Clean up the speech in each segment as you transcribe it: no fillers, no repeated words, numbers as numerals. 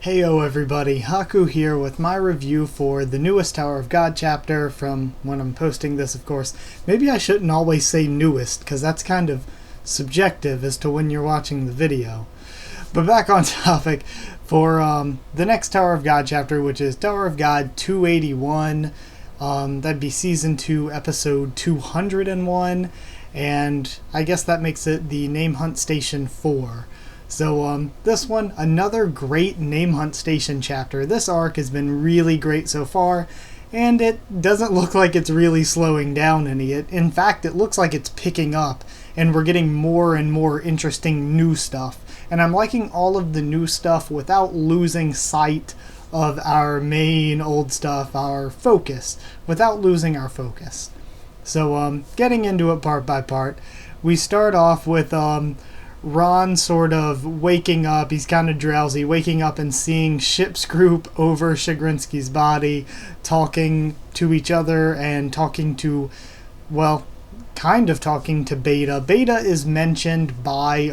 Heyo everybody, Haku here with my review for the newest Tower of God chapter from when I'm posting this, of course. Maybe I shouldn't always say newest, because that's kind of subjective as to when you're watching the video. But back on topic, for the next Tower of God chapter, which is Tower of God 281, that'd be Season 2, Episode 201, and I guess that makes it the Name Hunt Station 4. So this one, another great Name Hunt Station chapter. This arc has been really great so far, and it doesn't look like it's really slowing down any. In fact, it looks like it's picking up, and we're getting more and more interesting new stuff. And I'm liking all of the new stuff without losing sight of our main old stuff, our focus, without losing our focus. So getting into it part by part, we start off with Ron sort of waking up. He's kind of drowsy, waking up and seeing Ship's group over Chagrinsky's body, talking to each other and talking to, well, kind of talking to Beta. Beta is mentioned by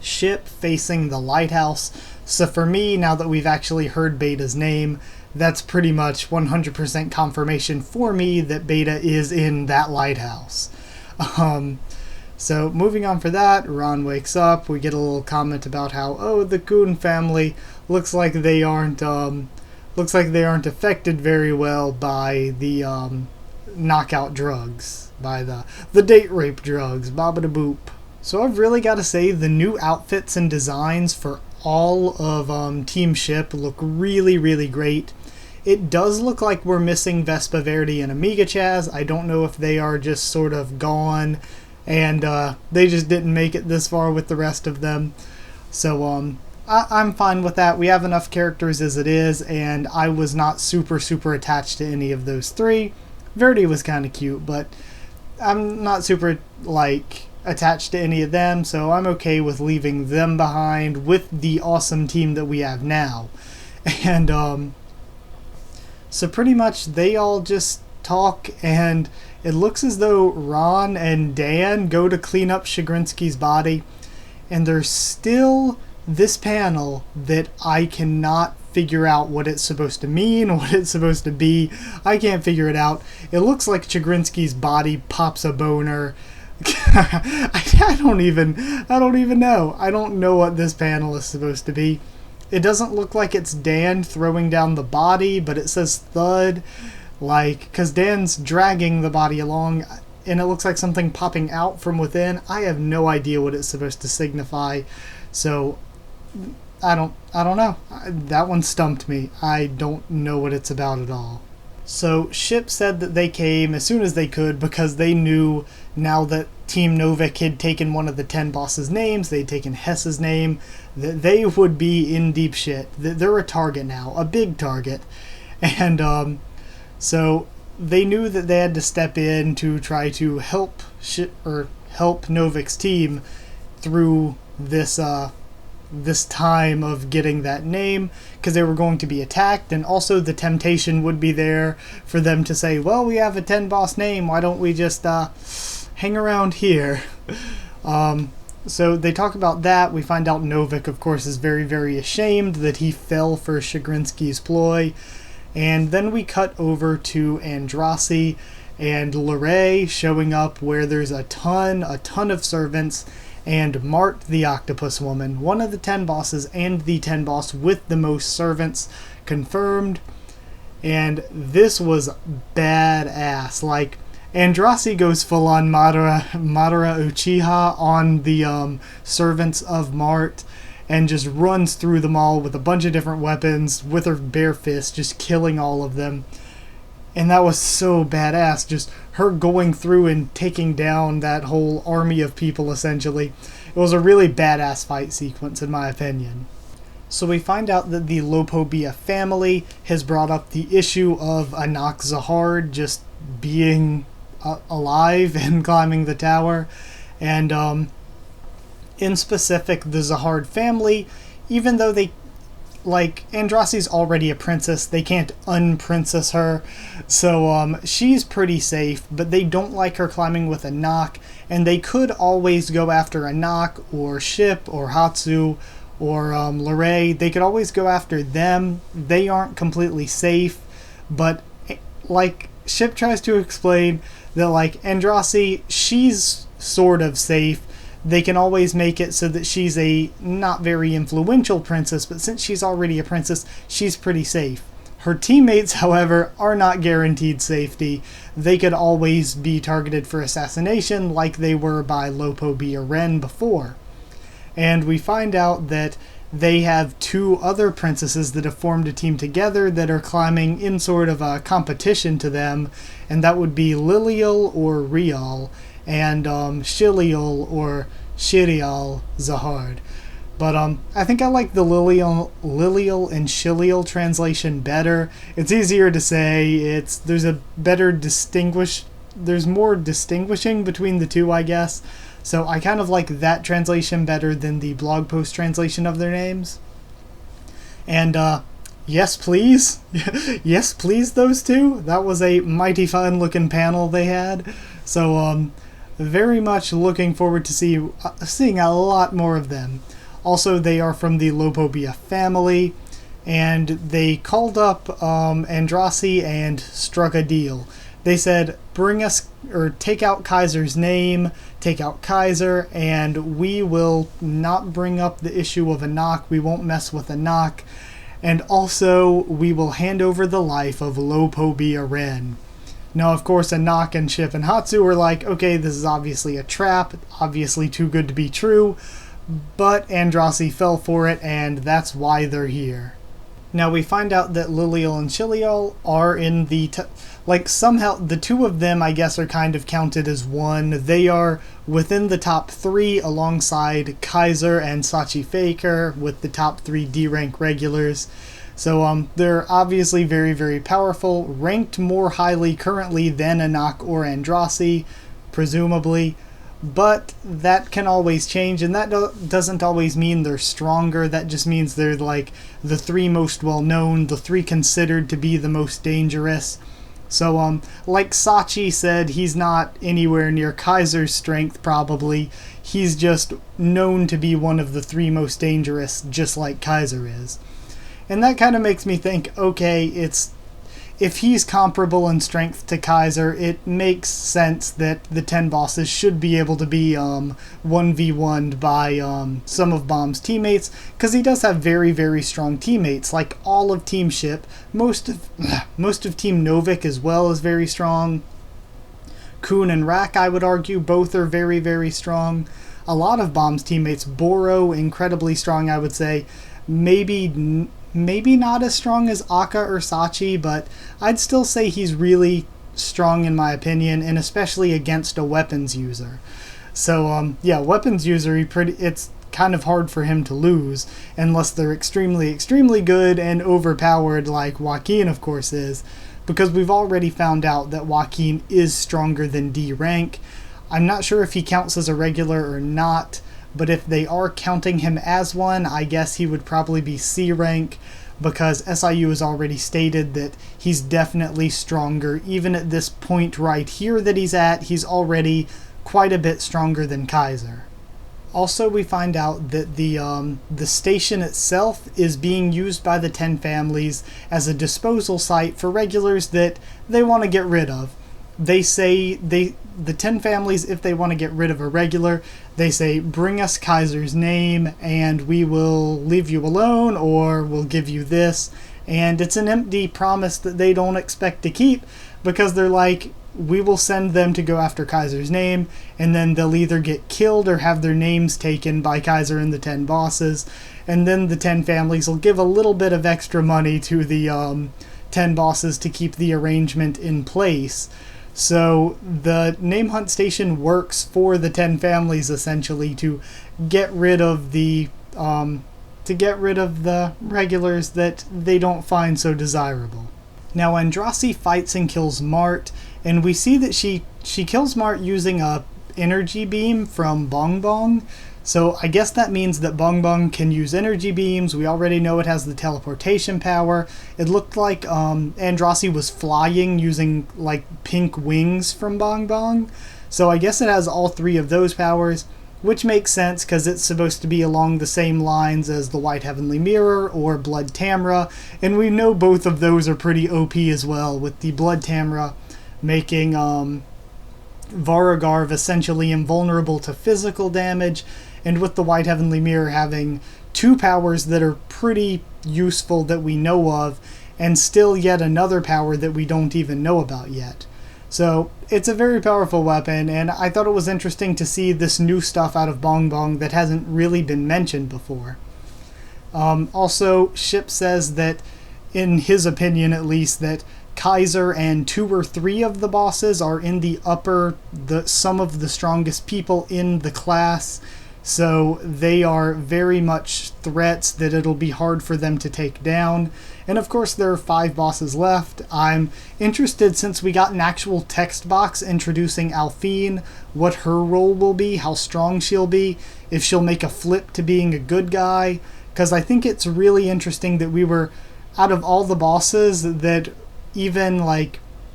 Ship facing the lighthouse. So for me, now that we've actually heard Beta's name, that's pretty much 100% confirmation for me that Beta is in that lighthouse. So moving on for that, Ron wakes up. We get a little comment about how, oh, the Goon family looks like they aren't affected very well by the knockout drugs, by the date rape drugs, babada-boop. So I've really got to say the new outfits and designs for all of Team Ship look really, really great. It does look like we're missing Vespa Verde and Amiga Chaz. I don't know if they are just sort of gone and they just didn't make it this far with the rest of them. So I'm fine with that. We have enough characters as it is, and I was not super attached to any of those three. Verdi was kind of cute, but I'm not super attached to any of them, so I'm okay with leaving them behind with the awesome team that we have now. And so pretty much they all just talk, and it looks as though Ron and Dan go to clean up Chagrinsky's body, and there's still this panel that I cannot figure out what it's supposed to mean, what it's supposed to be. I can't figure it out. It looks like Chagrinsky's body pops a boner. I don't even know. I don't know what this panel is supposed to be. It doesn't look like it's Dan throwing down the body, but it says thud. Because Dan's dragging the body along, and it looks like something popping out from within. I have no idea what it's supposed to signify, so I don't know. That one stumped me. I don't know what it's about at all. So Ship said that they came as soon as they could because they knew now that Team Novik had taken one of the 10 bosses' names, they'd taken Hess's name, that they would be in deep shit. They're a target now, a big target, and so they knew that they had to step in to try to help Novik's team through this this time of getting that name, because they were going to be attacked, and also the temptation would be there for them to say, well, we have a 10 boss name, why don't we just hang around here? So they talk about that. We find out Novik, of course, is very ashamed that he fell for Chagrinsky's ploy. And then we cut over to Androssi and Lorray showing up where there's a ton of servants, and Mart the Octopus Woman, one of the 10 bosses and the 10 boss with the most servants confirmed. And this was badass. Androssi goes full on Madara Uchiha on the servants of Mart, and just runs through them all with a bunch of different weapons with her bare fist, just killing all of them. And that was so badass, just her going through and taking down that whole army of people, essentially. It was a really badass fight sequence, in my opinion. So we find out that the Lopobia family has brought up the issue of Anak Zahard just being alive and climbing the tower. And in specific, the Zahard family, even though they, Androssi's already a princess, they can't unprincess her, so she's pretty safe, but they don't like her climbing with Anak, and they could always go after Anak, or Ship, or Hatsu, or Lorray. They could always go after them. They aren't completely safe, but like Ship tries to explain that like Androssi, she's sort of safe. They can always make it so that she's a not very influential princess, but since she's already a princess, she's pretty safe. Her teammates, however, are not guaranteed safety. They could always be targeted for assassination like they were by Lopo B or Ren before. And we find out that they have two other princesses that have formed a team together that are climbing in sort of a competition to them, and that would be Lilial or Rial, and Shilial or Shirial Zahard. But I think I like the Lilial and Shilial translation better. It's easier to say. There's more distinguishing between the two, I guess. So I kind of like that translation better than the blog post translation of their names. And yes, please. Yes, please, those two. That was a mighty fun looking panel they had. So very much looking forward to seeing a lot more of them. Also, they are from the Lopobia family, and they called up Androssi and struck a deal. They said, bring us, or take out Kaiser's name, take out Kaiser, and we will not bring up the issue of Anak. We won't mess with Anak. And also, we will hand over the life of Lopobia Ren. Now, of course, Anak and Ship and Hatsu were like, okay, this is obviously a trap, obviously too good to be true, but Androssi fell for it, and that's why they're here. Now, we find out that Lilial and Shilial are in the... somehow, the two of them, I guess, are kind of counted as one. They are within the top 3 alongside Kaiser and Sachi Faker with the top 3 D-rank regulars. So they're obviously very, very powerful, ranked more highly currently than Anak or Androssi, presumably, but that can always change, and that doesn't always mean they're stronger. That just means they're like the 3 most well-known, the 3 considered to be the most dangerous. So like Sachi said, he's not anywhere near Kaiser's strength, probably. He's just known to be one of the 3 most dangerous, just like Kaiser is. And that kind of makes me think, okay, if he's comparable in strength to Kaiser, it makes sense that the 10 bosses should be able to be 1v1'd by some of Bomb's teammates, because he does have very, very strong teammates, like all of Team Ship. Most of Team Novik as well is very strong. Kun and Rak, I would argue, both are very, very strong. A lot of Bomb's teammates, Boro, incredibly strong, I would say. Maybe not as strong as Akka or Sachi, but I'd still say he's really strong in my opinion, and especially against a weapons user. So yeah, weapons user, it's kind of hard for him to lose unless they're extremely, extremely good and overpowered like Joaquin, of course, is, because we've already found out that Joaquin is stronger than D rank. I'm not sure if he counts as a regular or not, but if they are counting him as one, I guess he would probably be C rank, because SIU has already stated that he's definitely stronger. Even at this point right here that he's at, he's already quite a bit stronger than Kaiser. Also, we find out that the station itself is being used by the 10 families as a disposal site for regulars that they want to get rid of. They say, the 10 families, if they want to get rid of a regular, they say, bring us Kaiser's name and we will leave you alone, or we'll give you this. And it's an empty promise that they don't expect to keep, because they're like, we will send them to go after Kaiser's name, and then they'll either get killed or have their names taken by Kaiser and the 10 bosses. And then the 10 families will give a little bit of extra money to the 10 bosses to keep the arrangement in place. So the name hunt station works for the 10 families essentially to get rid of the regulars that they don't find so desirable. Now Androssi fights and kills Mart, and we see that she kills Mart using a energy beam from Bong Bong. So I guess that means that Bong Bong can use energy beams. We already know it has the teleportation power. It looked like Androssi was flying using like pink wings from Bong Bong. So I guess it has all 3 of those powers. which makes sense because it's supposed to be along the same lines as the White Heavenly Mirror or Blood Tamra, and we know both of those are pretty OP as well, with the Blood Tamra making Varagarv essentially invulnerable to physical damage, and with the White Heavenly Mirror having two powers that are pretty useful that we know of, and still yet another power that we don't even know about yet. So it's a very powerful weapon, and I thought it was interesting to see this new stuff out of Bong Bong that hasn't really been mentioned before. Also, Ship says that, in his opinion at least, that Kaiser and 2 or 3 of the bosses are in some of the strongest people in the class, so they are very much threats that it'll be hard for them to take down. And of course there are 5 bosses left. I'm interested, since we got an actual text box introducing Alphine, what her role will be, how strong she'll be, if she'll make a flip to being a good guy, because I think it's really interesting that we were, out of all the bosses, that even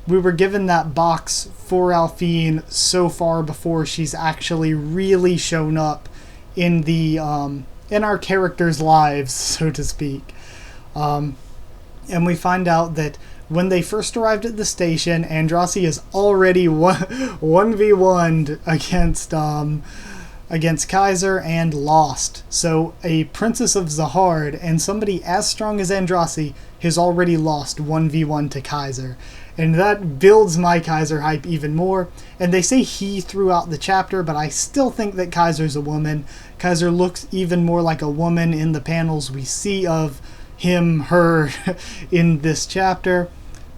we were given that box for Alphine so far before she's actually really shown up in the in our characters' lives, so to speak. And we find out that when they first arrived at the station, Androssi is already 1v1'd against Kaiser and lost. So a Princess of Zahard and somebody as strong as Androssi has already lost 1v1 to Kaiser. And that builds my Kaiser hype even more. And they say he throughout the chapter, but I still think that Kaiser's a woman. Kaiser looks even more like a woman in the panels we see of him, her, in this chapter.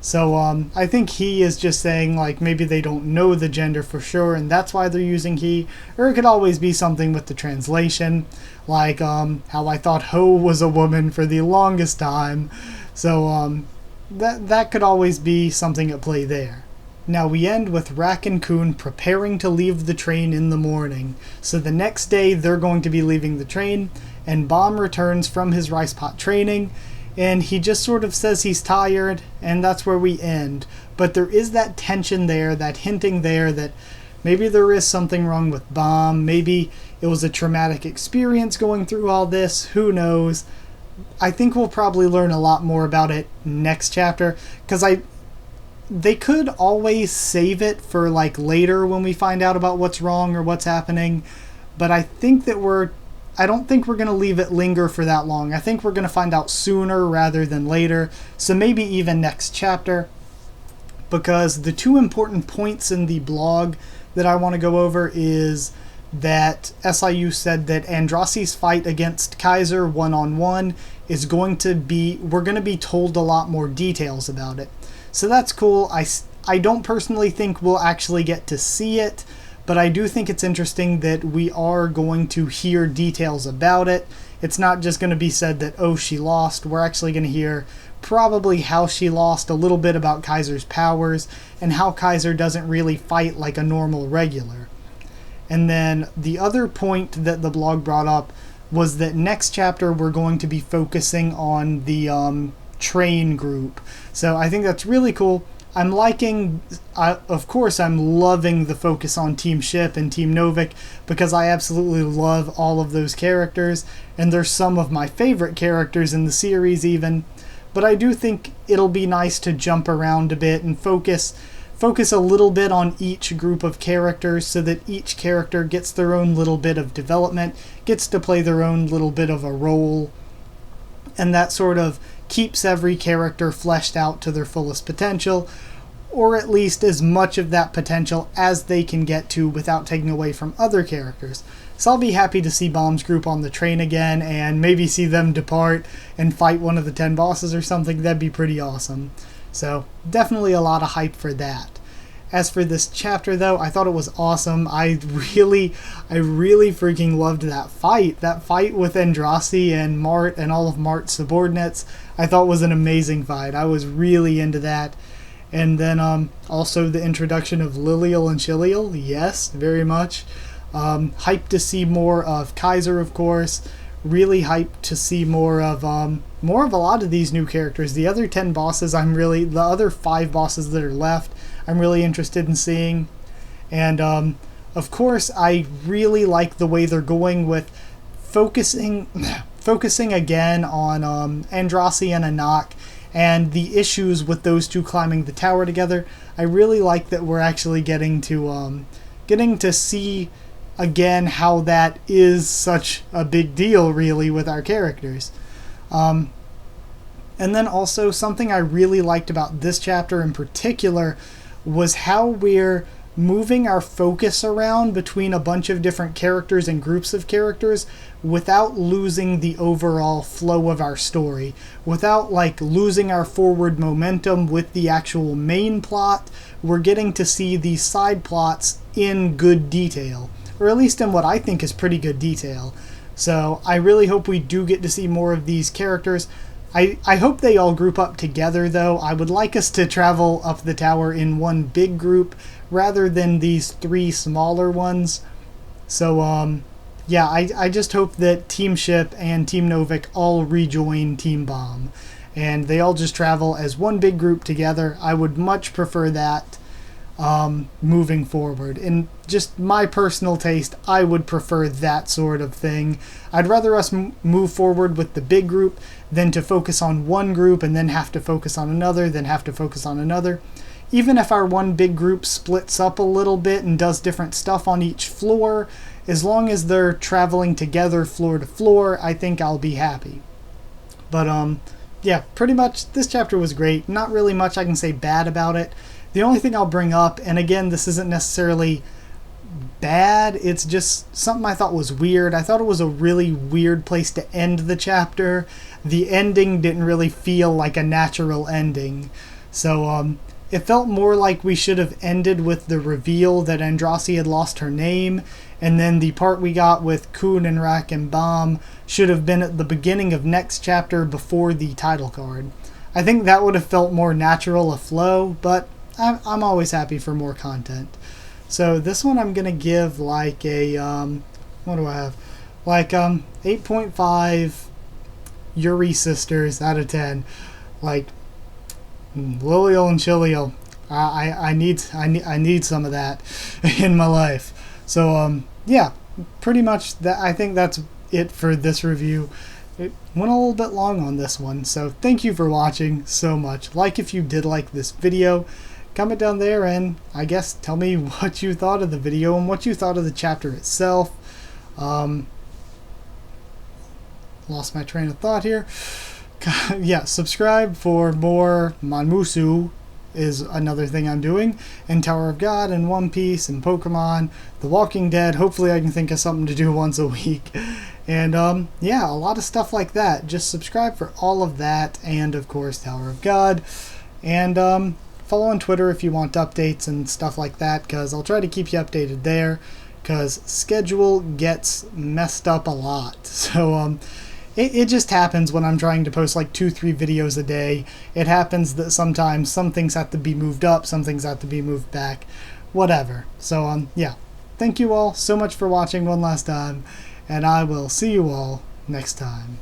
So I think he is just saying, maybe they don't know the gender for sure, and that's why they're using he. Or it could always be something with the translation, how I thought Ho was a woman for the longest time. So that could always be something at play there. Now we end with Rak and Kun preparing to leave the train in the morning. So the next day they're going to be leaving the train, and Bomb returns from his rice pot training, and he just sort of says he's tired, and that's where we end. But there is that tension there, that hinting there that maybe there is something wrong with Bomb, maybe it was a traumatic experience going through all this, who knows. I think we'll probably learn a lot more about it next chapter, because they could always save it for later when we find out about what's wrong or what's happening, but I don't think we're going to leave it linger for that long. I think we're going to find out sooner rather than later, so maybe even next chapter, because the 2 important points in the blog that I want to go over is that SIU said that Androssi's fight against Kaiser one-on-one is we're going to be told a lot more details about it. So that's cool. I don't personally think we'll actually get to see it, but I do think it's interesting that we are going to hear details about it. It's not just going to be said that, oh, she lost. We're actually going to hear probably how she lost, a little bit about Kaiser's powers, and how Kaiser doesn't really fight like a normal regular. And then the other point that the blog brought up was that next chapter we're going to be focusing on the train group. So I think that's really cool. I'm of course I'm loving the focus on Team Ship and Team Novik, because I absolutely love all of those characters, and they're some of my favorite characters in the series even. But I do think it'll be nice to jump around a bit and focus a little bit on each group of characters, so that each character gets their own little bit of development, gets to play their own little bit of a role, and that sort of keeps every character fleshed out to their fullest potential, or at least as much of that potential as they can get to without taking away from other characters. So I'll be happy to see Bomb's group on the train again, and maybe see them depart and fight one of the 10 bosses or something. That'd be pretty awesome. So definitely a lot of hype for that. As for this chapter though, I thought it was awesome. I really freaking loved that fight. That fight with Androssi and Mart and all of Mart's subordinates, I thought was an amazing fight. I was really into that. And then also the introduction of Lilial and Chilial, yes, very much. Hyped to see more of Kaiser, of course. Really hyped to see more of a lot of these new characters. The other 10 bosses, the other 5 bosses that are left, I'm really interested in seeing. And Of course, I really like the way they're going with focusing again on Androssi and Anak and the issues with those two climbing the tower together. I really like that we're actually getting to see again how that is such a big deal, really, with our characters. And then also something I really liked about this chapter in particular was how we're moving our focus around between a bunch of different characters and groups of characters without losing the overall flow of our story, without like losing our forward momentum with the actual main plot. We're getting to see these side plots in good detail, or at least in what I think is pretty good detail. So I really hope we do get to see more of these characters. I hope they all group up together, though. I would like us to travel up the tower in one big group rather than these three smaller ones. So, yeah, I just hope that Team Ship and Team Novik all rejoin Team Bomb, and they all just travel as one big group together. I would much prefer that moving forward. In just my personal taste, I would prefer that sort of thing. I'd rather us move forward with the big group than to focus on one group and then have to focus on another, then have to focus on another. Even if our one big group splits up a little bit and does different stuff on each floor, as long as they're traveling together floor to floor, I think I'll be happy. But yeah, pretty much this chapter was great. Not really much I can say bad about it. The only thing I'll bring up, and again, this isn't necessarily bad, it's just something I thought was weird. I thought it was a really weird place to end the chapter. The ending didn't really feel like a natural ending. So it felt more like we should have ended with the reveal that Androssi had lost her name, and then the part we got with Kun and Rak and Bomb should have been at the beginning of next chapter before the title card. I think that would have felt more natural a flow, but I'm always happy for more content. So this one I'm going to give like a, what do I have? Like 8.5 Yuri Sisters out of 10. Like Lilio and Chilio. I need some of that in my life. So yeah, pretty much that. I think that's it for this review. It went a little bit long on this one, so thank you for watching so much. Like if you did like this video. Comment down there and I guess tell me what you thought of the video and what you thought of the chapter itself. Lost my train of thought here. Yeah, subscribe for more. Manmusu is another thing I'm doing, and Tower of God and One Piece and Pokemon, The Walking Dead. Hopefully I can think of something to do once a week. And yeah, a lot of stuff like that. Just subscribe for all of that, and of course Tower of God. And follow on Twitter if you want updates and stuff like that, because I'll try to keep you updated there, because schedule gets messed up a lot. So it just happens when I'm trying to post like 2-3 videos a day. It happens that sometimes some things have to be moved up, some things have to be moved back, whatever. So yeah, thank you all so much for watching one last time, and I will see you all next time.